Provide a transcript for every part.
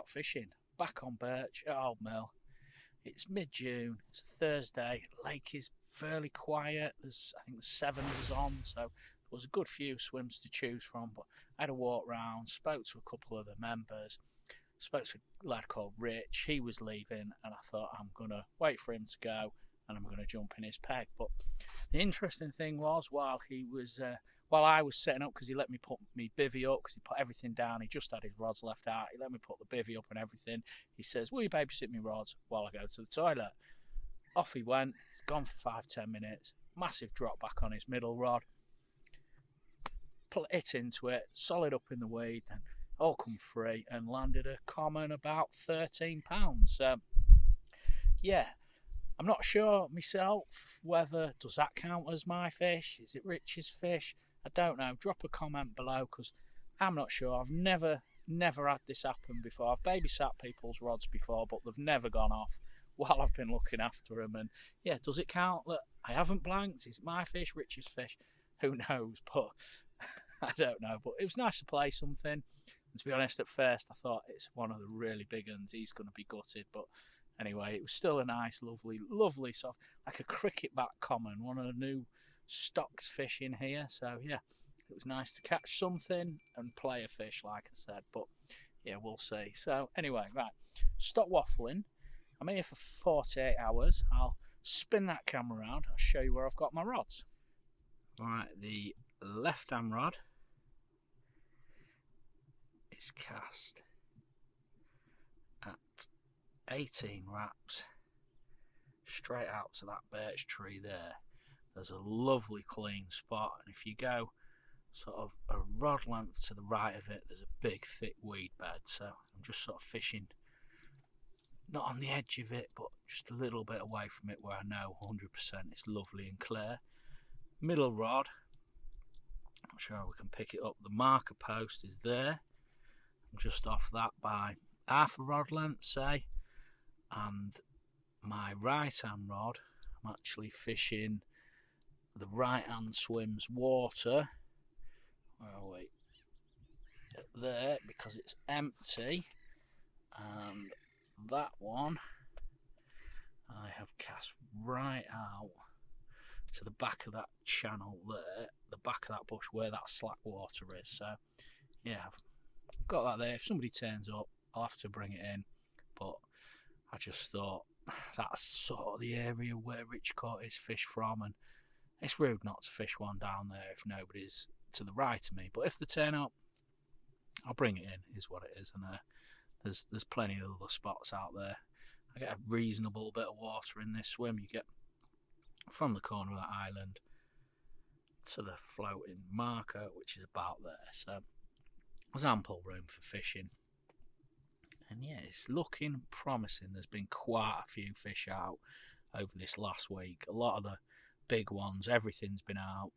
out fishing. Back on Birch at Old Mill. It's mid-June. It's a Thursday. Lake is fairly quiet. I think the seven is on, so there was a good few swims to choose from. But I had a walk round, spoke to a couple of the members, spoke to a lad called Rich. He was leaving, and I thought I'm gonna wait for him to go, and I'm gonna jump in his peg. But the interesting thing was, while I was setting up, because he let me put my bivvy up, because he put everything down, he just had his rods left out, he let me put the bivvy up and everything. He says, will you babysit me rods while I go to the toilet? Off he went, he's gone for 5-10 minutes, massive drop back on his middle rod, hit into it, solid up in the weed, and all come free, and landed a common about £13. Yeah, I'm not sure myself whether does that count as my fish. Is it Rich's fish? I don't know. Drop a comment below, because I'm not sure. I've never had this happen before. I've babysat people's rods before, but they've never gone off while I've been looking after them. And yeah, does it count that I haven't blanked? Is it my fish, Rich's fish? Who knows? But I don't know. But it was nice to play something. And to be honest, at first I thought it's one of the really big ones. He's going to be gutted, but anyway, it was still a nice, lovely soft, like a cricket bat common, one of the new stocks fish in here. So yeah, it was nice to catch something and play a fish, like I said. But yeah, we'll see. So anyway, right, stop waffling. I'm here for 48 hours. I'll spin that camera around. I'll show you where I've got my rods. Right, the left-hand rod is cast at 18 wraps straight out to that birch tree there. There's a lovely clean spot, and if you go sort of a rod length to the right of it, there's a big thick weed bed. So I'm just sort of fishing not on the edge of it, but just a little bit away from it, where I know 100% it's lovely and clear. Middle rod, I'm sure we can pick it up. The marker post is there. I'm just off that by half a rod length, say. And my right hand rod, I'm actually fishing the right hand swim's water. Where are we? There, because it's empty. And that one I have cast right out to the back of that channel there, the back of that bush where that slack water is. So yeah, I've got that there. If somebody turns up, I'll have to bring it in, but I just thought that's sort of the area where Rich caught his fish from, and it's rude not to fish one down there if nobody's to the right of me. But if they turn up, I'll bring it in, is what it is. And there's plenty of other spots out there. I get a reasonable bit of water in this swim. You get from the corner of that island to the floating marker, which is about there. So there's ample room for fishing. And yeah, it's looking promising. There's been quite a few fish out over this last week. A lot of the big ones, everything's been out.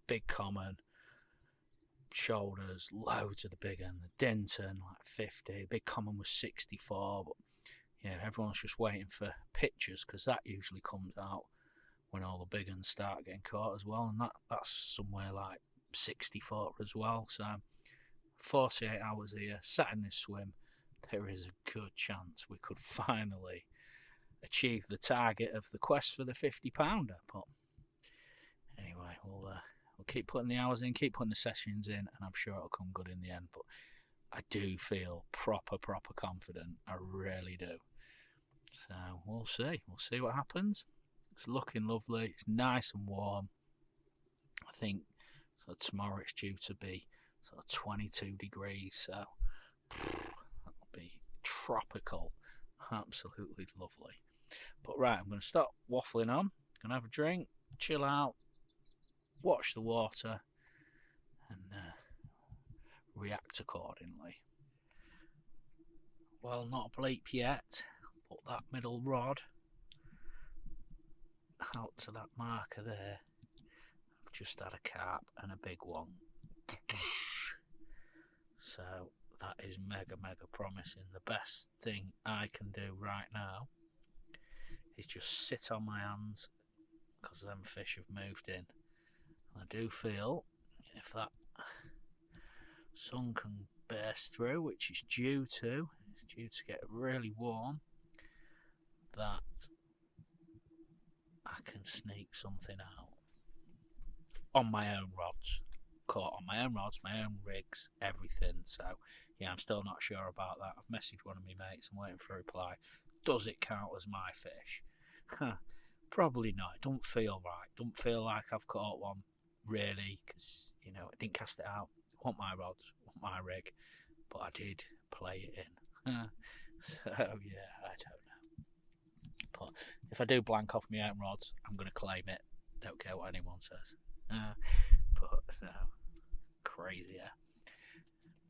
Big common, shoulders, loads of the big one. The Dinton, like 50. Big common was 64. But yeah, everyone's just waiting for pictures, because that usually comes out when all the big ones start getting caught as well. And that's somewhere like 64 as well. So 48 hours here, sat in this swim. There is a good chance we could finally achieve the target of the quest for the 50-pounder. But anyway, we'll keep putting the hours in, keep putting the sessions in, and I'm sure it'll come good in the end. But I do feel proper confident. I really do. So we'll see. We'll see what happens. It's looking lovely. It's nice and warm. I think so tomorrow it's due to be sort of 22 degrees. So that'll be tropical. Absolutely lovely. But right, I'm going to stop waffling on. Going to have a drink, chill out, watch the water, and react accordingly. Well, not a bleep yet. Put that middle rod out to that marker there. I've just had a carp and a big one. So that is mega promising. The best thing I can do right now is just sit on my hands, because them fish have moved in. I do feel if that sun can burst through, which it's due to, it's due to get really warm, that I can sneak something out on my own rods. Caught on my own rods, my own rigs, everything. So yeah, I'm still not sure about that. I've messaged one of my mates. I'm waiting for a reply. Does it count as my fish? Probably not. It don't feel right. Don't feel like I've caught one really, because I didn't cast it out. Want my rods, want my rig, but I did play it in. So yeah, I don't know. But if I do blank off my own rods, I'm going to claim it. Don't care what anyone says. But no, crazy, yeah.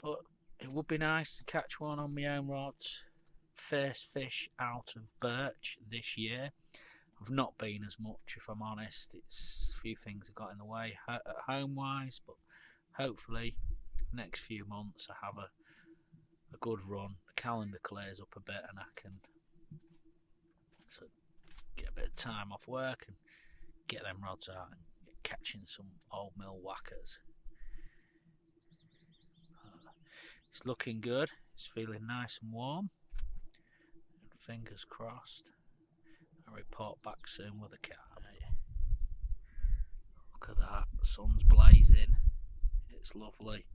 But it would be nice to catch one on my own rods. First fish out of birch this year. I've not been as much, if I'm honest. It's a few things have got in the way at home wise, but hopefully next few months I have a good run. The calendar clears up a bit and I can sort of get a bit of time off work and get them rods out and get catching some old mill whackers. It's looking good. It's feeling nice and warm. And fingers crossed, I'll report back soon with a cat. Look at that, the sun's blazing. It's lovely.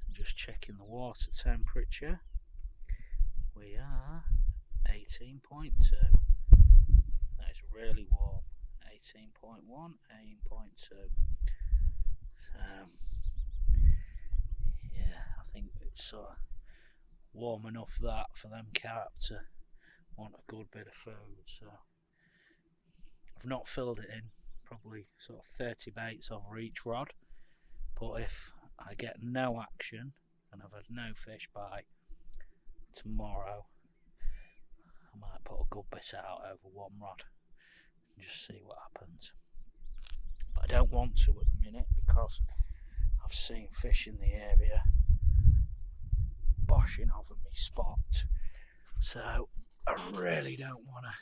And just checking the water temperature. We are 18.2. That is really warm. 18.1, 18.2. Yeah, I think it's warm enough that for them carp to want a good bit of food. So I've not filled it in. Probably sort of 30 baits over each rod. But if I get no action and I've had no fish by tomorrow, I might put a good bit out over one rod and just see what happens. But I don't want to at the minute because I've seen fish in the area boshing over me spot. So I really don't want to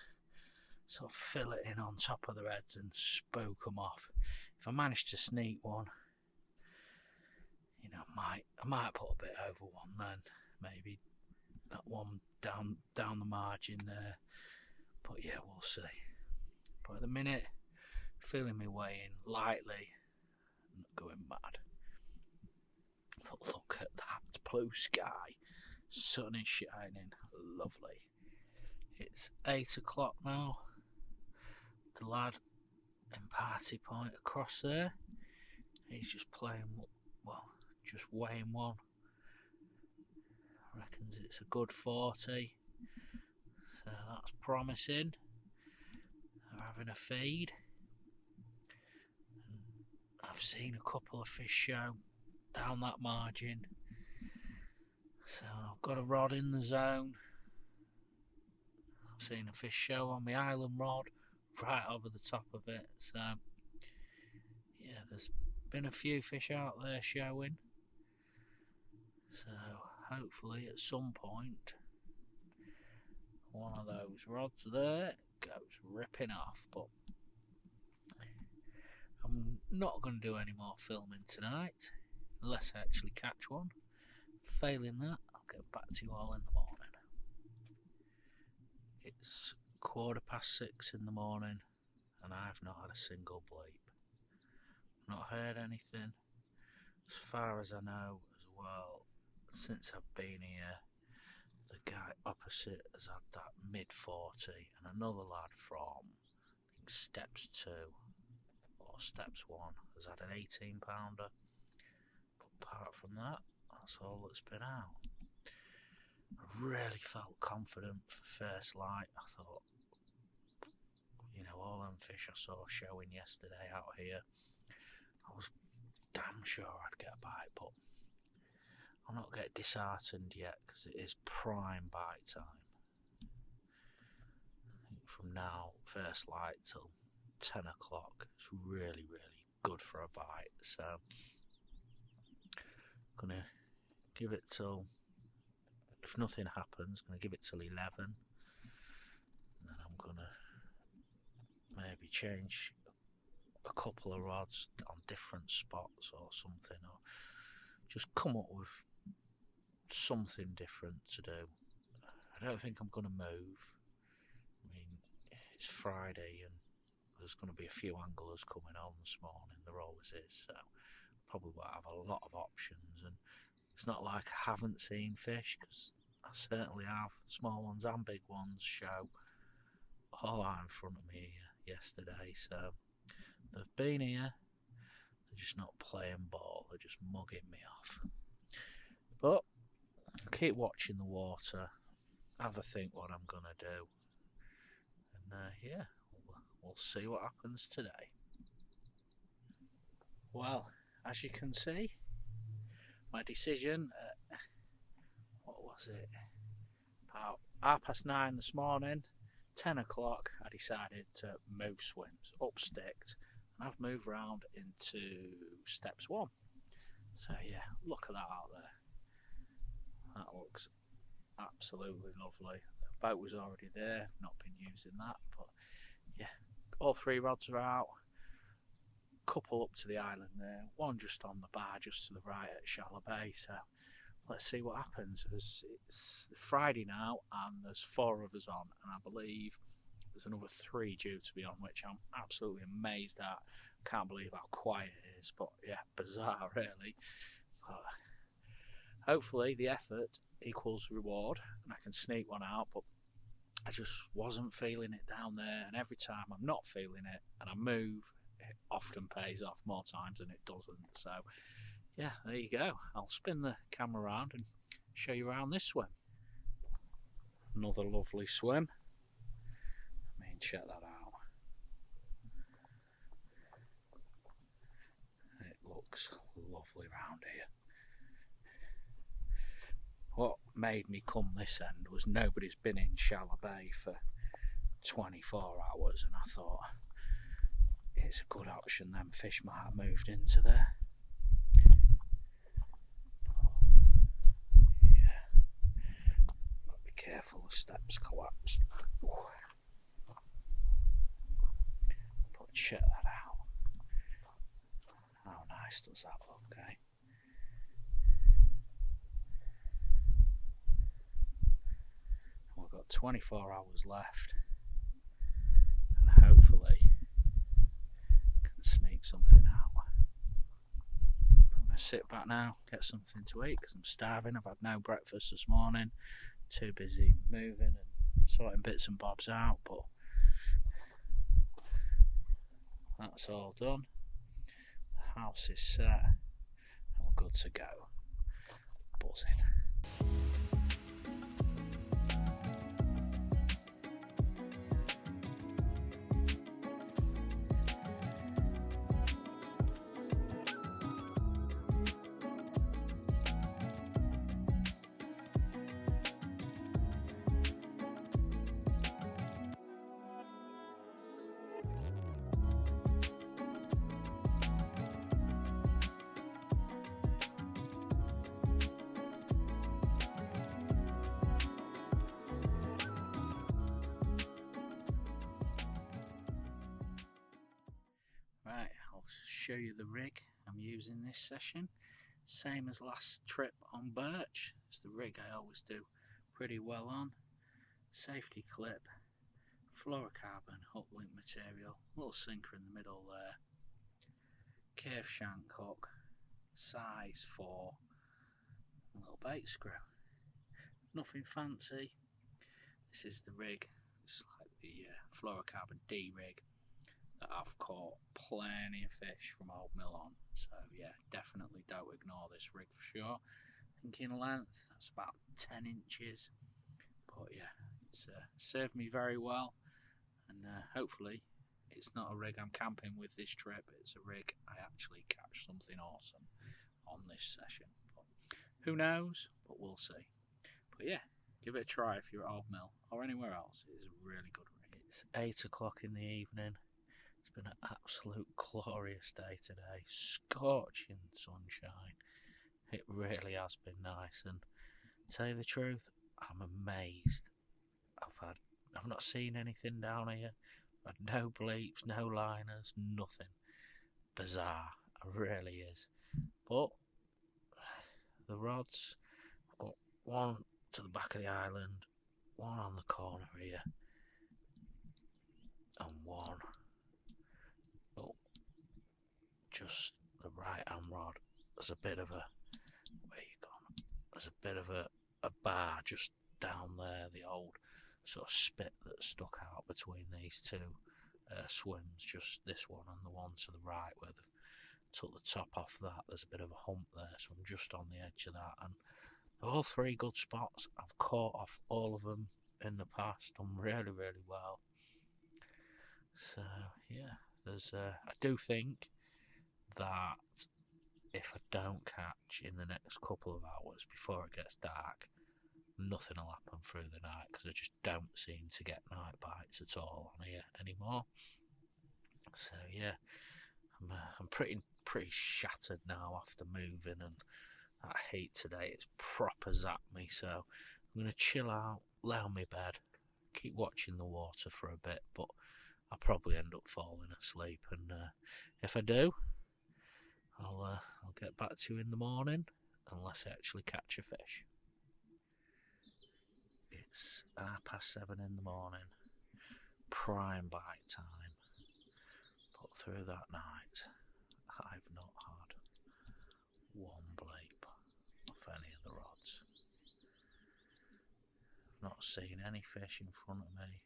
sort of fill it in on top of their heads and spook them off. If I manage to sneak one, I might put a bit over one then, maybe that one down the margin there. But yeah, we'll see. But at the minute, feeling me way in lightly, not going mad. But look at that blue sky, sun is shining, lovely. It's 8 o'clock now. The lad in Party Point across there, he's just playing, just weighing one. Reckons it's a good 40, so that's promising. They're having a feed. I've seen a couple of fish show down that margin, so I've got a rod in the zone. I've seen a fish show on my island rod right over the top of it, so yeah, there's been a few fish out there showing, so hopefully at some point one of those rods there goes ripping off. But I'm not going to do any more filming tonight unless I actually catch one. Failing that, I'll get back to you all in the morning. It's 6:15 in the morning and I've not had a single bleep. Not heard anything. As far as I know as well, since I've been here, the guy opposite has had that mid-40 and another lad from I think steps 2 or steps 1 has had an 18-pounder. But apart from that, that's all that's been out. I really felt confident for first light. I thought, all them fish I saw showing yesterday out here, I was damn sure I'd get a bite, but I'll not get disheartened yet because it is prime bite time. I think from now, first light till 10 o'clock, it's really, really good for a bite. So I'm gonna give it till, if nothing happens, I'm gonna give it till 11, and then I'm gonna maybe change a couple of rods on different spots or something, or just come up with something different to do. I don't think I'm going to move. I mean, it's Friday and there's going to be a few anglers coming on this morning. There always is, so probably won't have a lot of options. And it's not like I haven't seen fish, because I certainly have. Small ones and big ones show all out in front of me yesterday. So they've been here. They're just not playing ball. They're just mugging me off. But keep watching the water. Have a think what I'm going to do. And yeah, we'll see what happens today. Well, as you can see, my decision at, what was it, about 9:30 this morning, 10 o'clock, I decided to move swims, up sticked, and I've moved round into steps 1. So yeah, look at that out there. That looks absolutely lovely. The boat was already there, not been using that, but yeah, all 3 rods are out. Couple up to the island there, one just on the bar just to the right at Shallow Bay. So let's see what happens. It's Friday now and there's 4 of us on, and I believe there's another 3 due to be on, which I'm absolutely amazed at. Can't believe how quiet it is, but yeah, bizarre really. But hopefully the effort equals reward and I can sneak one out, but I just wasn't feeling it down there, and every time I'm not feeling it and I move, it often pays off more times than it doesn't. So yeah, there you go. I'll spin the camera around and show you around this swim. Another lovely swim. I mean, check that out. It looks lovely round here. What made me come this end was nobody's been in Shallow Bay for 24 hours, and I thought it's a good option. Them fish might have moved into there. Yeah, got to be careful, the steps collapsed. But check that out. How nice does that look, eh? We've got 24 hours left, and hopefully can sneak something out. I'm going to sit back now, get something to eat because I'm starving. I've had no breakfast this morning, too busy moving and sorting bits and bobs out, but that's all done. The house is set and we're good to go. Buzzing. Right, I'll show you the rig I'm using this session. Same as last trip on Birch. It's the rig I always do pretty well on. Safety clip, fluorocarbon hook link material, little sinker in the middle there, cave shank hook, size 4, little bait screw. Nothing fancy. This is the rig. It's like the fluorocarbon D rig that I've caught plenty of fish from Old Mill on. So yeah, definitely don't ignore this rig for sure. I think in length that's about 10 inches, but yeah, it's served me very well, and hopefully it's not a rig I'm camping with this trip. It's a rig I actually catch something awesome on this session, but who knows, but we'll see. But yeah, give it a try if you're at Old Mill or anywhere else. It is a really good rig. It's 8 o'clock in the evening. It's been an absolute glorious day today, scorching sunshine. It really has been nice, and to tell you the truth, I'm amazed. I've not seen anything down here. I've had no bleeps, no liners, nothing. Bizarre, it really is. But the rods, I've got one to the back of the island, one on the corner here, and one just the right hand rod. There's a bit of a where you gone? There's a bit of a bar just down there, the old sort of spit that stuck out between these two swims, just this one and the one to the right where they've took the top off that. There's a bit of a hump there, so I'm just on the edge of that, and all three good spots. I've caught off all of them in the past, done really, really well. So yeah, there's I do think that if I don't catch in the next couple of hours before it gets dark, nothing will happen through the night, because I just don't seem to get night bites at all on here anymore. So yeah, I'm pretty shattered now after moving, and that heat today, it's proper zapped me. So I'm going to chill out, lay on my bed, keep watching the water for a bit, but I'll probably end up falling asleep, and if I do, I'll get back to you in the morning, unless I actually catch a fish. It's 7:30 in the morning, prime bite time, but through that night I've not had one bleep off any of the rods. I've not seen any fish in front of me.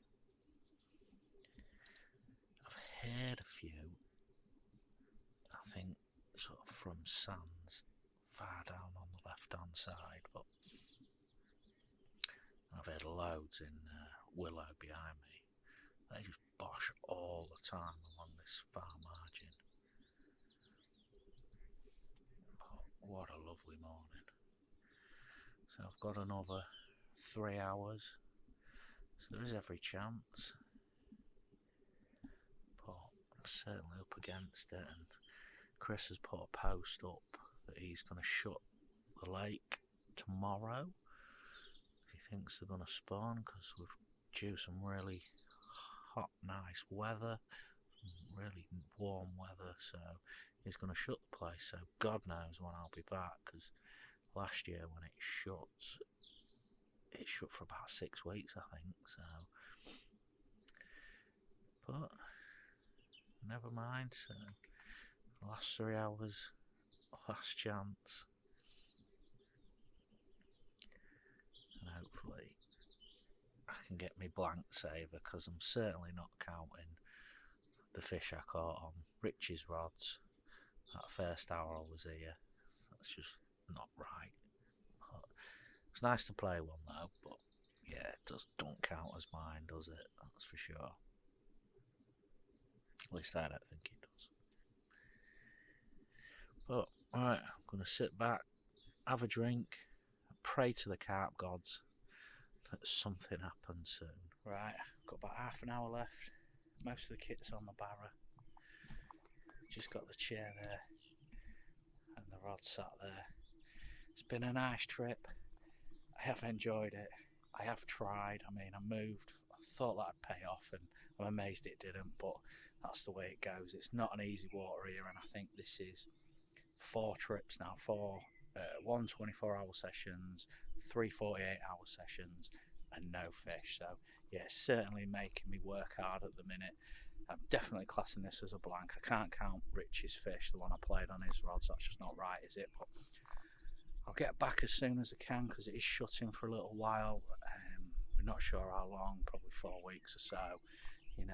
I've heard a few, I think sort of from sands far down on the left hand side, but I've heard loads in willow behind me. They just bosh all the time along this far margin. But what a lovely morning. So I've got another 3 hours, so there is every chance, but I'm certainly up against it. And Chris has put a post up that he's going to shut the lake tomorrow if he thinks they're going to spawn, because we've due some really hot, nice weather, really warm weather, so he's going to shut the place. So God knows when I'll be back, because last year when it shut for about 6 weeks, I think. So, but never mind. So last 3 hours, last chance, and hopefully I can get me blank saver, because I'm certainly not counting the fish I caught on Rich's rods that first hour I was here. That's just not right. But it's nice to play one though, but yeah, it don't count as mine, does it? That's for sure. At least I don't think it does. But alright, I'm going to sit back, have a drink, pray to the carp gods that something happens soon. Right, got about half an hour left. Most of the kit's on the barra. Just got the chair there and the rod sat there. It's been a nice trip. I have enjoyed it. I have tried. I mean, I moved. I thought that'd pay off, and I'm amazed it didn't, but that's the way it goes. It's not an easy water here, and I think this is 4 trips now. 1 24-hour sessions, 3 48-hour sessions, and no fish. So yeah, it's certainly making me work hard at the minute. I'm definitely classing this as a blank. I can't count Rich's fish, the one I played on his rods. That's just not right, is it? But I'll get back as soon as I can, because it is shutting for a little while. We're not sure how long, probably 4 weeks or so, and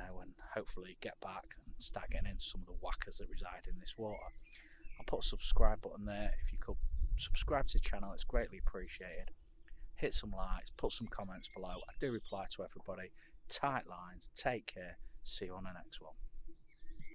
hopefully get back and start getting into some of the whackers that reside in this water. I'll put a subscribe button there. If you could subscribe to the channel, it's greatly appreciated. Hit some likes, put some comments below. I do reply to everybody. Tight lines. Take care. See you on the next one.